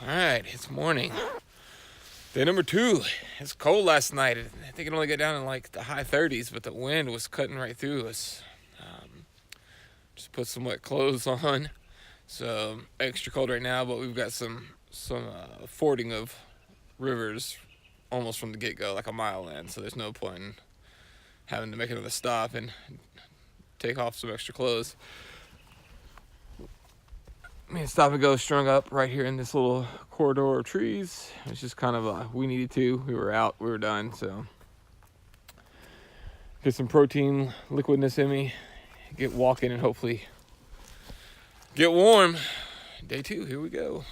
Alright, it's morning. Day number 2. It's cold last night. I think it only got down in like the high 30s, but the wind was cutting right through us. Just put some wet clothes on. So extra cold right now, but we've got some fording of rivers almost from the get-go, like a mile in. So there's no point in having to make another stop and take off some extra clothes. Me and Stop and Go strung up right here in this little corridor of trees. It's just kind of we needed to. We were out, we were done, so get some protein liquidness in me, get walking, and hopefully get warm. Day 2, here we go.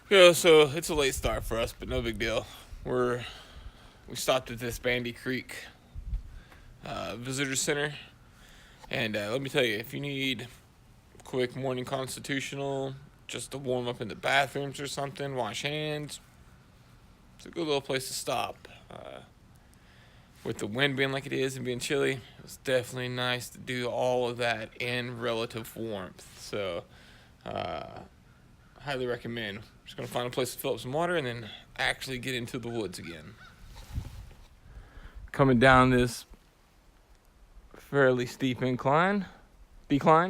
Yeah, so it's a late start for us, but no big deal. We stopped at this Bandy Creek visitor center, and let me tell you, if you need quick morning constitutional, just to warm up in the bathrooms or something, wash hands, it's a good little place to stop. With the wind being like it is and being chilly, it's definitely nice to do all of that in relative warmth. So, highly recommend. Just gonna find a place to fill up some water and then actually get into the woods again. Coming down this fairly steep decline,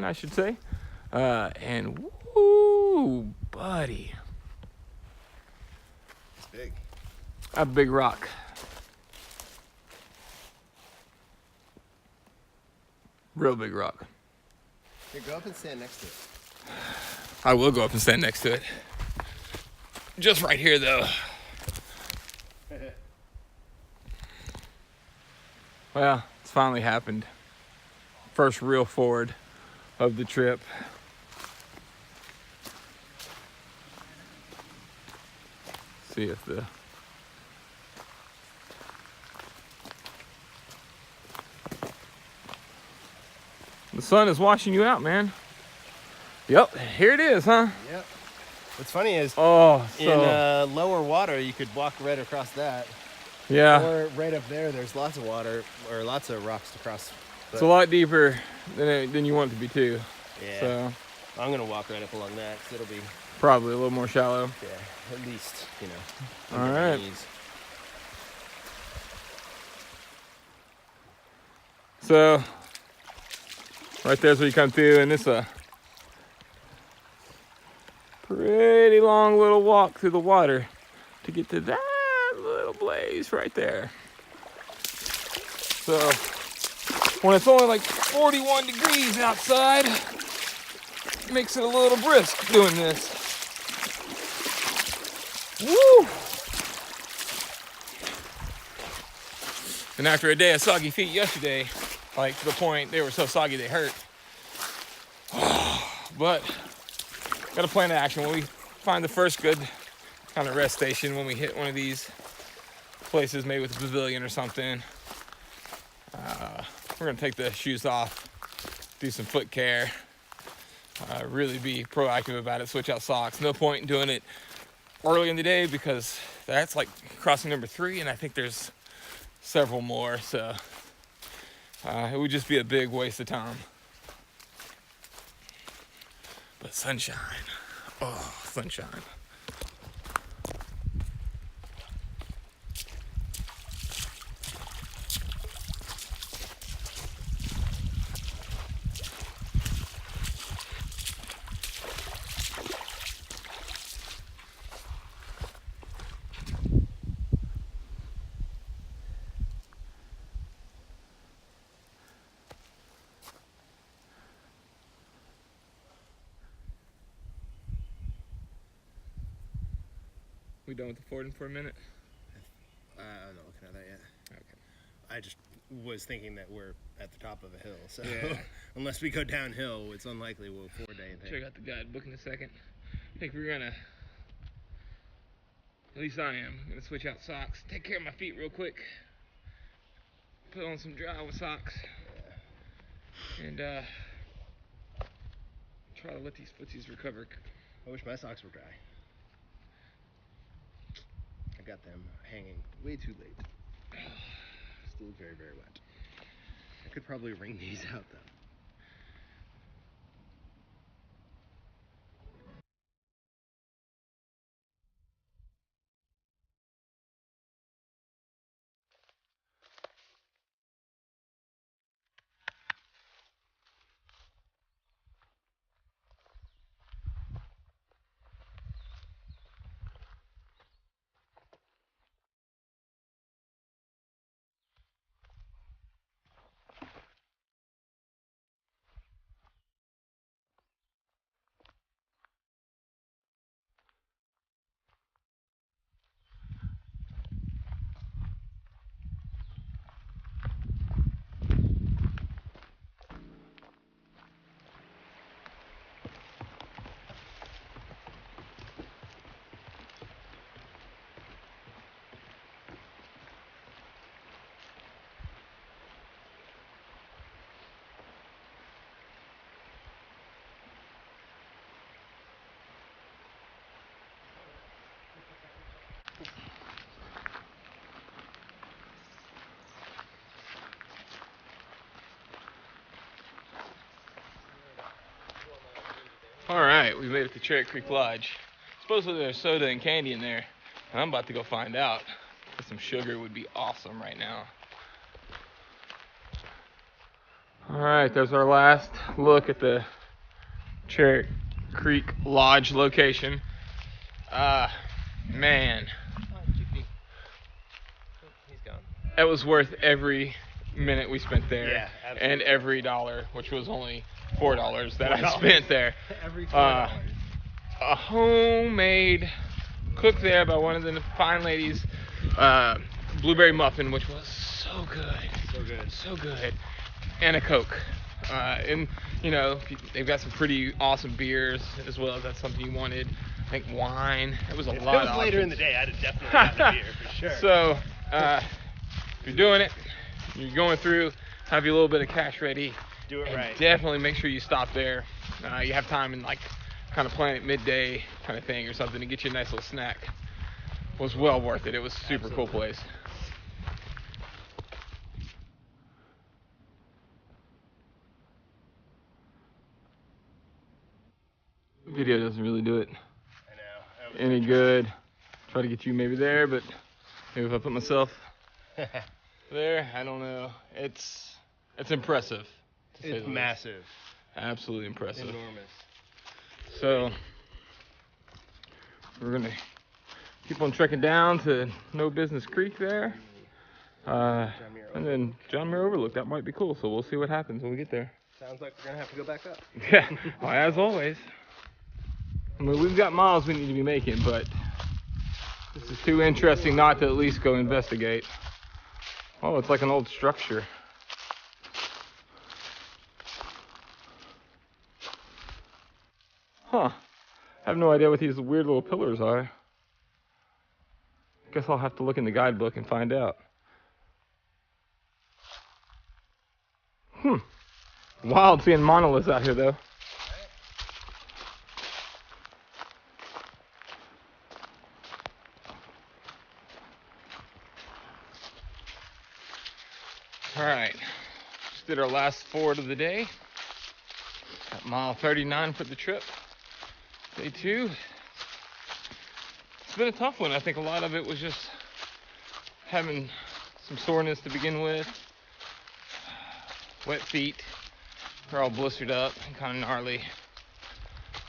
I should say, and woo, buddy, It's big. a big rock. Real big rock. Here, go up and stand next to it. I will go up and stand next to it. Just right here, though. Well, it's finally happened. First real ford of the trip. See if the sun is washing you out, man. Yep, here it is, huh? Yep. What's funny is, Oh, in lower water, you could walk right across that. yeah. Or right up there, there's lots of water, or lots of rocks to cross. It's a lot deeper than you want it to be, too. Yeah. So, I'm going to walk right up along that, because it'll be, probably a little more shallow. yeah, at least, All under right. my knees. So, right there's where you come through, and it's a pretty long little walk through the water to get to that little blaze right there. So, when it's only like 41 degrees outside, it makes it a little brisk doing this. Woo! And after a day of soggy feet yesterday, like to the point they were so soggy they hurt. But got a plan of action. When we find the first good kind of rest station, when we hit one of these places, maybe with a pavilion or something, we're gonna take the shoes off, do some foot care, really be proactive about it, switch out socks. No point in doing it early in the day because that's like crossing number 3, and I think there's several more, so it would just be a big waste of time. But sunshine, oh, sunshine. We done with the fording for a minute? I'm not looking at that yet. Okay. I just was thinking that we're at the top of a hill, so Yeah. unless we go downhill, it's unlikely we'll ford anything. Check out the guidebook in a second. I think we're gonna, at least I am, gonna switch out socks, take care of my feet real quick, put on some dry socks, and try to let these footsies recover. I wish my socks were dry. I got them hanging way too late. Still very, very wet. I could probably wring these out though. Alright, we made it to Cherry Creek Lodge. Supposedly there's soda and candy in there, and I'm about to go find out. Some sugar would be awesome right now. Alright, there's our last look at the Cherry Creek Lodge location. Man. He's gone. That was worth every minute we spent there. Yeah, absolutely. And every dollar, which was only $4 that I spent there. Every $4. A homemade, cooked there by one of the fine ladies, blueberry muffin, which was so good. So good. So good. And a Coke. And, you know, they've got some pretty awesome beers as well. If that's something you wanted. I think wine. It was a lot of If it was later in the day, I'd have definitely gotten a beer for sure. So, if you're doing it, you're going through, have your little bit of cash ready. Do it right. Definitely make sure you stop there. You have time and like kind of plan it midday kind of thing or something to get you a nice little snack. It was well worth it. It was a super cool place. Video doesn't really do it I know. any good. Try to get you maybe there, but maybe if I put myself there, I don't know. It's impressive. It's massive. Absolutely impressive. Enormous. So we're gonna keep on trekking down to No Business Creek there, and then John Muir Overlook. That might be cool. So we'll see what happens when we get there. Sounds like we're gonna have to go back up. Yeah, well, as always. I mean, we've got miles we need to be making, but this is too interesting not to at least go investigate. Oh, it's like an old structure. Huh. I have no idea what these weird little pillars are. Guess I'll have to look in the guidebook and find out. Wild seeing monoliths out here, though. Alright, just did our last ford of the day. At mile 39 for the trip. Day 2. It's been a tough one. I think a lot of it was just having some soreness to begin with. Wet feet. They're all blistered up and kind of gnarly.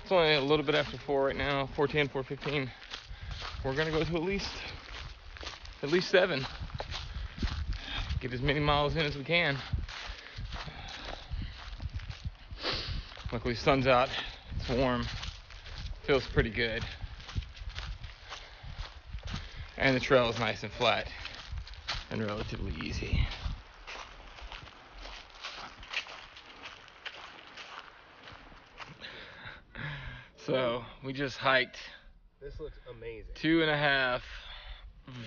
It's only a little bit after 4 right now. 4:10, 4:15. We're gonna go to at least 7. Get as many miles in as we can. Luckily, sun's out. It's warm. Feels pretty good. And the trail is nice and flat and relatively easy. So we just hiked This looks amazing. 2.5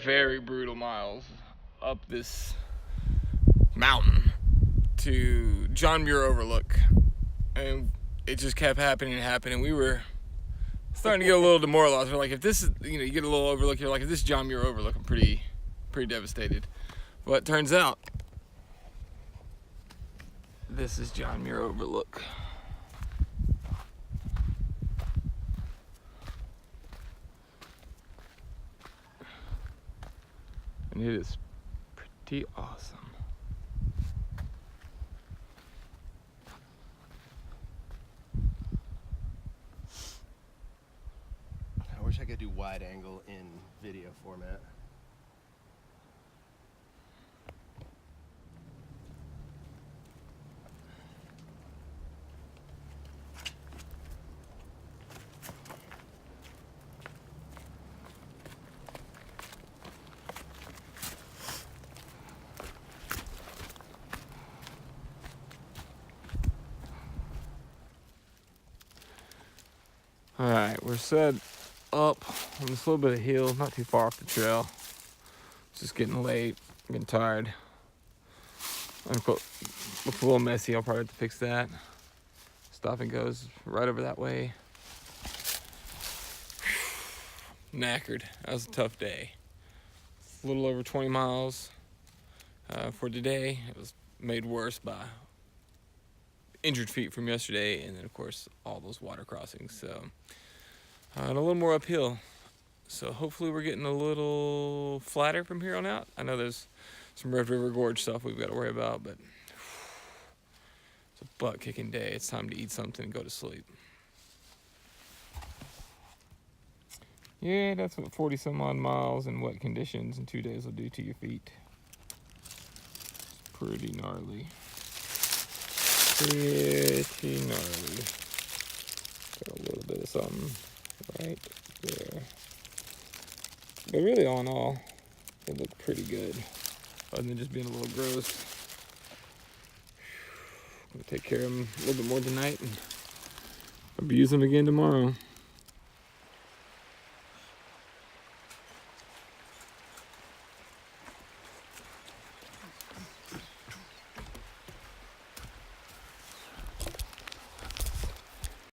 very brutal miles up this mountain to John Muir Overlook. And it just kept happening and happening. We were starting to get a little demoralized. We're like, if this is, you know, you get a little overlook, you're like, if this is John Muir overlook, I'm pretty devastated. But it turns out, this is John Muir overlook. And it is pretty awesome. I wish I could do wide angle in video format. Alright, we're set up on this little bit of hill, not too far off the trail. It's just getting late, I'm getting tired. Unquote, looks a little messy, I'll probably have to fix that. Stop and goes right over that way. Knackered, that was a tough day. A little over 20 miles for today. It was made worse by injured feet from yesterday, and then of course all those water crossings, so and a little more uphill, so hopefully we're getting a little flatter from here on out. I know there's some Red River Gorge stuff we've got to worry about, but it's a butt kicking day. It's time to eat something and go to sleep. Yeah, that's what 40 some odd miles in wet conditions in 2 days will do to your feet. It's pretty gnarly. Pretty gnarly. Got a little bit of something right there. But really, all in all, they look pretty good. Other than just being a little gross. I'm gonna take care of them a little bit more tonight and abuse them again tomorrow.